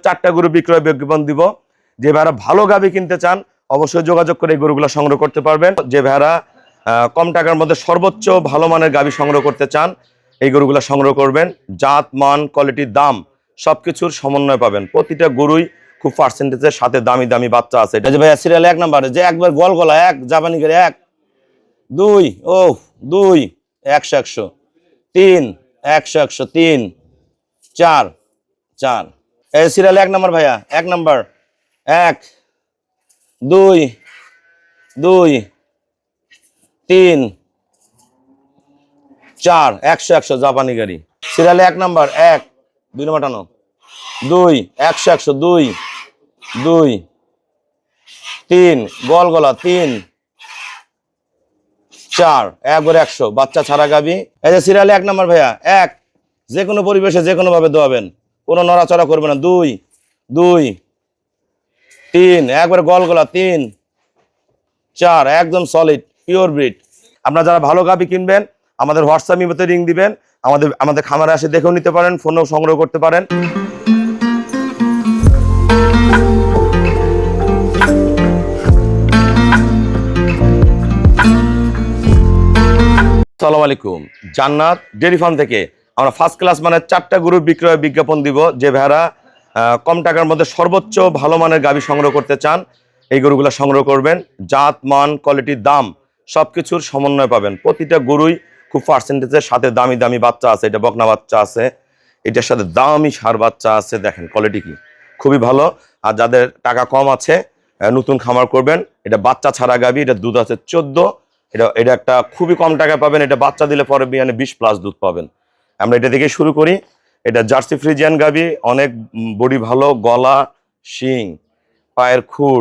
4টা গরু বিক্রয় বিজ্ঞাপন দিব। যে ভাইরা ভালো গাভী কিনতে চান অবশ্যই যোগাযোগ করে এই গরুগুলো সংগ্রহ করতে পারবেন। যে ভাইরা কম টাকার মধ্যে সর্বোচ্চ ভালো মানের গাভী সংগ্রহ করতে চান এই গরুগুলো সংগ্রহ করবেন। জাত, মান, কোয়ালিটি, দাম সবকিছুর সমন্বয় পাবেন। প্রতিটা গরুই খুব পার্সেন্টেজের সাথে দামি দামি বাচ্চা আছে। এটা যে ভাইয়া সিরিয়াল 1 নাম্বারে যে একবার গোল গলা 1 জাপানি করে 1 2 ও 2 100 100 3 100 100 3 4 4 এই সিরিয়াল 1 নাম্বার ভাইয়া 1 নাম্বার 1 2 2 3 4 100 100 জাপানি গাড়ি সিরিয়াল 1 নাম্বার 1 2 নম্বর টানো 2 100 100 2 2 3 গোল গলা 3 4 একবারে 100 বাচ্চা ছাড়া গাবি। এই যে সিরিয়াল 1 নাম্বার ভাইয়া 1 যে কোনো পরিবেশে যে কোনো ভাবে দোয়াবেন, কোনো নড়াচড়া করবে না। 2 2 3 একবারে গোল গলা 3 4 একদম সলিড পিওর ব্রিড। আপনারা যারা ভালো গাবি কিনবেন আমাদের হোয়াটসঅ্যাপ ইমোতে রিং দিবেন, আমাদের খামারে এসে দেখেও নিতে পারেন, ফোনেও সংগ্রহ করতে পারেন। আসসালামু আলাইকুম, জান্নাত ডেয়ারি ফার্ম থেকে আমরা ফার্স্ট ক্লাস মানে 4টা গরুর বিক্রয় বিজ্ঞাপন দিব। যে ভাইরা কম টাকার মধ্যে সর্বোচ্চ ভালো মানের গাভী সংগ্রহ করতে চান এই গরুগুলো সংগ্রহ করবেন। জাত, মান, কোয়ালিটি, দাম সবকিছুর সমন্বয় পাবেন। প্রতিটা গরুই খুব পার্সেন্টেজের সাথে দামি দামি বাচ্চা আছে। এটা বকনা বাচ্চা আছে, এটার সাথে দামি ষাঁড় বাচ্চা আছে। দেখেন কোয়ালিটি কি খুবই ভালো। আর যাদের টাকা কম আছে নতুন খামার করবেন, এটা বাচ্চা ছাড়া গাভী, এটা দুধ আছে 14। এটা একটা খুবই কম টাকায় পাবেন। এটা বাচ্চা দিলে পরে বিয়ানে 20+ দুধ পাবেন। আমরা এটা থেকে শুরু করি। এটা জার্সি ফ্রিজিয়ান গাভী, অনেক বডি ভালো, গলা, শিং, পায়ের খুর,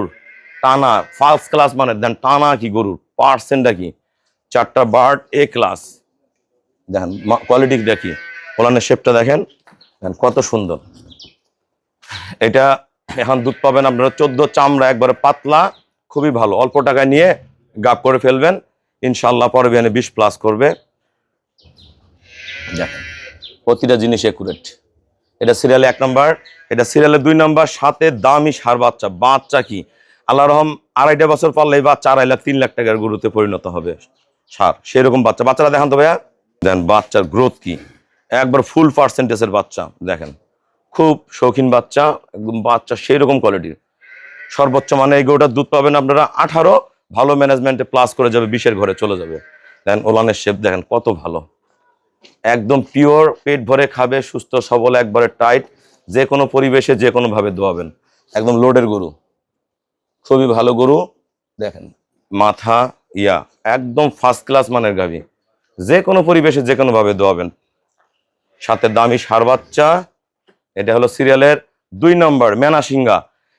টানা ফার্স্ট ক্লাস মানে দেন টানা কি গরুর পার্সেন্টটা কি 4টা বার্ড এ ক্লাস। দেখেন কোয়ালিটি দেখি, ওলানের শেপটা দেখেন কত সুন্দর। এটা এখন দুধ পাবেন আপনারা 14। চামড়া একবারে পাতলা, খুবই ভালো। অল্প টাকায় নিয়ে গাপ করে ফেলবেন ইনশাল্লাহ, পরে বিয়ানে 20+ করবে। দেখেন প্রতিটা জিনিস একুরেট। এটা সিরিয়ালে 1 নাম্বার, এটা সিরিয়ালে 2 নাম্বার, সাথে দামি ষাঁড় বাচ্চা। বাচ্চা কি আল্লাহ রহম 2.5 বছর পর এই বাচ্চা 2.5 লাখ 3 লাখ টাকার গরুতে পরিণত হবে ষাঁড়, সেরকম বাচ্চা। বাচ্চারা দেখান তো ভাইয়া, দেন বাচ্চার গ্রোথ কি একবার ফুল পার্সেন্টেজের বাচ্চা। দেখেন খুব শৌখিন বাচ্চা, একদম বাচ্চা সেই রকম কোয়ালিটির। সর্বোচ্চ মানে এই গরুটার দুধ পাবেন আপনারা 18, ভালো ম্যানেজমেন্টে প্লাস করে যাবে 20-এর ঘরে চলে যাবে। দেন ওলানের শেপ দেখেন কত ভালো, একদম পিওর, পেট ভরে খাবে, সুস্থ সবল, একবারে টাইট, যে কোনো পরিবেশে যে কোনো ভাবে দোয়াবেন। একদম লোডের গরু, খুবই ভালো গরু। দেখেন মাথা একদম ফার্স্ট ক্লাস মানের গাভী, যে কোনো পরিবেশে যে কোনো ভাবে দোয়াবেন। সাথে দামি ষাঁড় বাচ্চা। এটা হলো সিরিয়ালের 2 নম্বর মেনা সিংহা,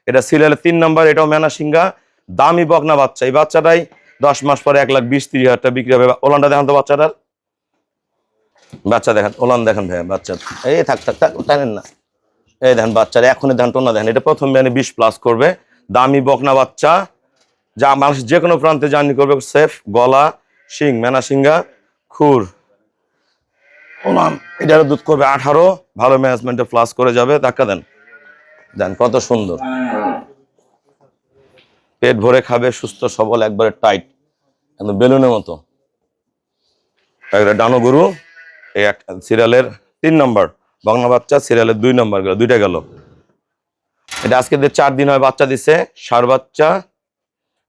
এটা সিরিয়ালের 3 নম্বর, এটাও মেনা সিংহা, দামি বকনা বাচ্চা। এই বাচ্চাটাই 10 মাস পরে 1,20-30 হাজার টাকা বিক্রি হবে। ওলানটা দেখেন তো বাচ্চাটার, বাচ্চা দেখেন, ওলান দেখেন ভাইয়া বাচ্চা, এই থাক থাক থাক টানেন না, এই দেখেন বাচ্চার এখনই দেখেন টোনা দেখেন। এটা প্রথম বিয়ানে 20+ করবে। দামি বকনা বাচ্চা, যা মানুষ যে কোনো প্রান্তে জার্নি করবে সেফ। গলা, শিং, মেনা সিংহা, খুর, ওলান। এটারও দুধ করবে 18, ভালো ম্যানেজমেন্টে প্লাস করে যাবে। ধাক্কা দেন, দেন কত সুন্দর, পেট ভরে খাবে, সুস্থ সবল, একবারে টাইট, একদম বেলুনের মতো। একটা ডানো গরু, এই সিরিয়ালের 3 নম্বর বকনা বাচ্চা, সিরিয়ালের 2 নম্বর গেল, 2টা গেল। এটা আজকে 4 দিন হয় বাচ্চা দিছে, ষাঁড় বাচ্চা।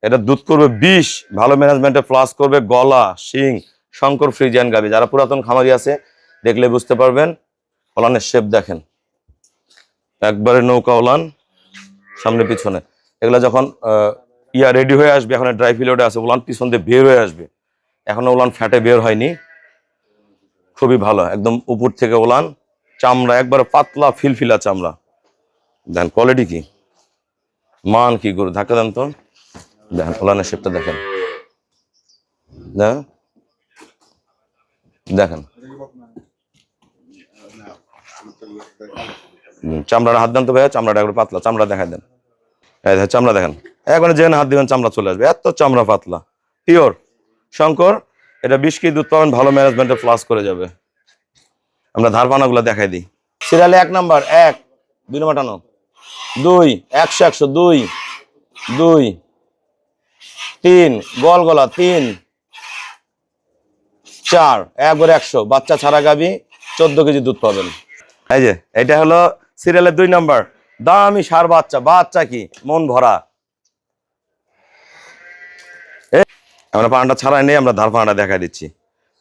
এটা দুধ করবে 20, ভালো ম্যানেজমেন্টে প্লাস করবে। গলা, শিং, শঙ্কর ফ্রিজিয়ান গাভী। যারা পুরাতন খামারি আছে দেখলে বুঝতে পারবেন। ওলানের শেপ দেখেন, একবারে নৌকা ওলান, সামনে পিছনে। এগুলা যখন রেডি হয়ে আসবে, এখন ড্রাই ফিলোডে আছে, ওলান পিছন দিয়ে বের হয়ে আসবে। এখনো ওলান ফ্যাটে বের হয়নি, খুবই ভালো। একদম উপর থেকে ওলান, চামড়া একবারে পাতলা ফিলফিলা চামড়া। দেন কোয়ালিটি কি, মান কি গরু। ধাক্কা দেন তো, দেখেন ওলানের শেপটা দেখেন, দেখেন চামড়াটা হাত দেন তো ভাইয়া, চামড়াটা একবার পাতলা, চামড়া দেখাই দেন। চামড়া দেখেন, এখন যেখানে হাত দিবেন চামড়া চলে আসবে, এত চামড়া পাতলা, পিওর শঙ্কর। এটা 20 কেজি দুধ পাবেন, ভালো ম্যানেজমেন্টে প্লাস করে যাবে। আমরা ধারপানাগুলো দেখাই দিই। সিরিয়ালে 1 নাম্বার 1 2 নম্বর টানো 2 100 100 2 2 3 গোল গলা 3 4 একবারে 100 বাচ্চা ছাড়া গাবি 14 কেজি দুধ পাবেন। এই যে এটা হলো সিরিয়ালের 2 নাম্বার দামি সার বাচ্চা, বাচ্চা কি মন ভরা। আমরা পানাটা ছাড়াই নেই, আমরা ধার পানাটা দেখা দিচ্ছি।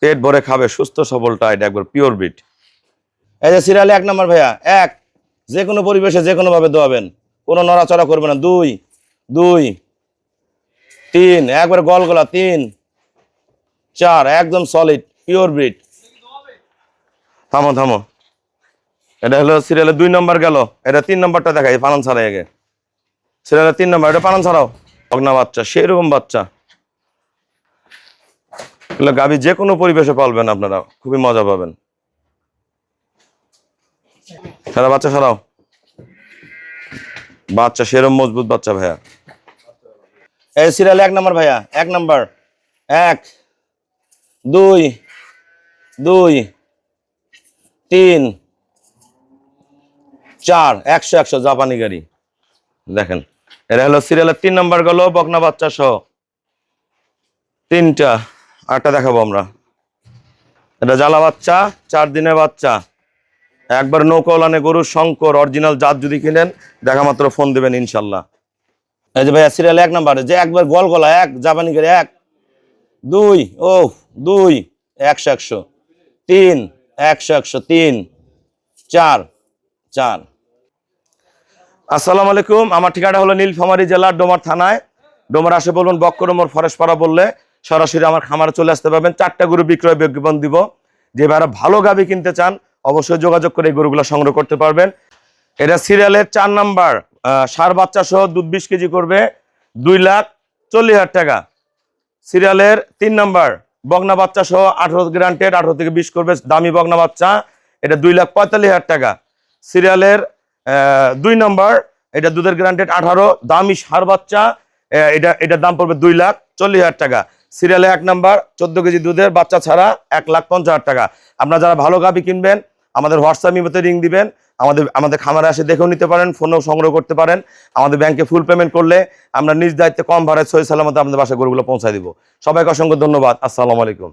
পেট ভরে খাবে, সুস্থ সবলটা, এটা একবার পিওর বিট। এই যে সিরিয়ালে 1 নাম্বার ভাইয়া, 1 যে কোনো পরিবেশে যে কোনো ভাবে দোয়াবেন, কোনো নড়াচড়া করবে না। 2 2 3 একবার গোল গলা 3 4 একদম সলিড পিওর ব্রিড। থামো থামো, এটা হলো সিরিয়ালের 2 নাম্বার গেল। এটা 3 নাম্বারটা দেখাই, পালন ছাড়াই আগে। সিরিয়ালের 3 নাম্বার, এটা পালন ছাড়াও। অগ্না বাচ্চা, সেরকম বাচ্চা। এগুলো গাভী যে কোনো পরিবেশে পালবেন আপনারা, খুবই মজা পাবেন। সারা বাচ্চা সরাও, বাচ্চা সেরকম মজবুত বাচ্চা ভাইয়া। এই সিরিয়ালে 1 নাম্বার ভাইয়া, 1 নাম্বার 1 2 2 3 4 100 100 জাপানি গাড়ি। দেখেন এটা হলো সিরিয়ালের 3 নাম্বার গেল, বকনা বাচ্চা সহ 3টা। আরেকটা দেখাবো আমরা, এটা জ্বালা বাচ্চা, 4 দিনের বাচ্চা, একবার নৌকলানে গরুর শঙ্কর অরিজিনাল জাত। যদি কিনেন দেখা মাত্র ফোন দেবেন ইনশাল্লাহ। এই যে ভাইয়া সিরিয়াল 1 নাম্বার, যে একবার গোল গলা 1 জাপানি গাড়ি 1 2 ও 2 100 100 3 100 100 3 4 4। আসসালামু আলাইকুম, আমার ঠিকানা হলো নীলফামারী জেলার ডোমার থানায়। ডোমার আসে বলবেন বক্করমোর ফরেশপাড়া বললে সরাসরি আমার খামারে চলে আসতে পারবেন। 4টা গরু বিক্রয় বিজ্ঞাপন দিব। যে ভাইরা ভালো গাভী কিনতে চান অবশ্যই যোগাযোগ করে এই গরুগুলো সংগ্রহ করতে পারবেন। এটা সিরিয়ালের 4 নাম্বার, সার বাচ্চা সহ দুধ 20 কেজি করবে, 2,40,000 টাকা। সিরিয়ালের 3 নাম্বার, বগনা বাচ্চা সহ 18 গ্রান্টেড, 18 থেকে 20 করবে, দামি বগনা বাচ্চা, এটা 2,45,000 টাকা। সিরিয়ালের 2 নাম্বার, এটা দুধের গ্রান্টেড 18, দামি সার বাচ্চা, এটার দাম পড়বে 2,40,000 টাকা। সিরিয়ালে 1 নাম্বার 14 কেজি দুধের বাচ্চা ছাড়া 1,50,000 টাকা। আপনারা যারা ভালো গাভী কিনবেন আমাদের হোয়াটসঅ্যাপ ইমোতে রিং দিবেন, আমাদের খামারে এসে দেখেও নিতে পারেন, ফোনেও সংগ্রহ করতে পারেন। আমাদের ব্যাংকে ফুল পেমেন্ট করলে আমরা নিজ দায়িত্বে কম ভাড়ায় সহি সালামতে আপনাদের বাসায় গরুগুলো পৌঁছায় দিব। সবাইকে অসংখ্য ধন্যবাদ। আসসালামু আলাইকুম।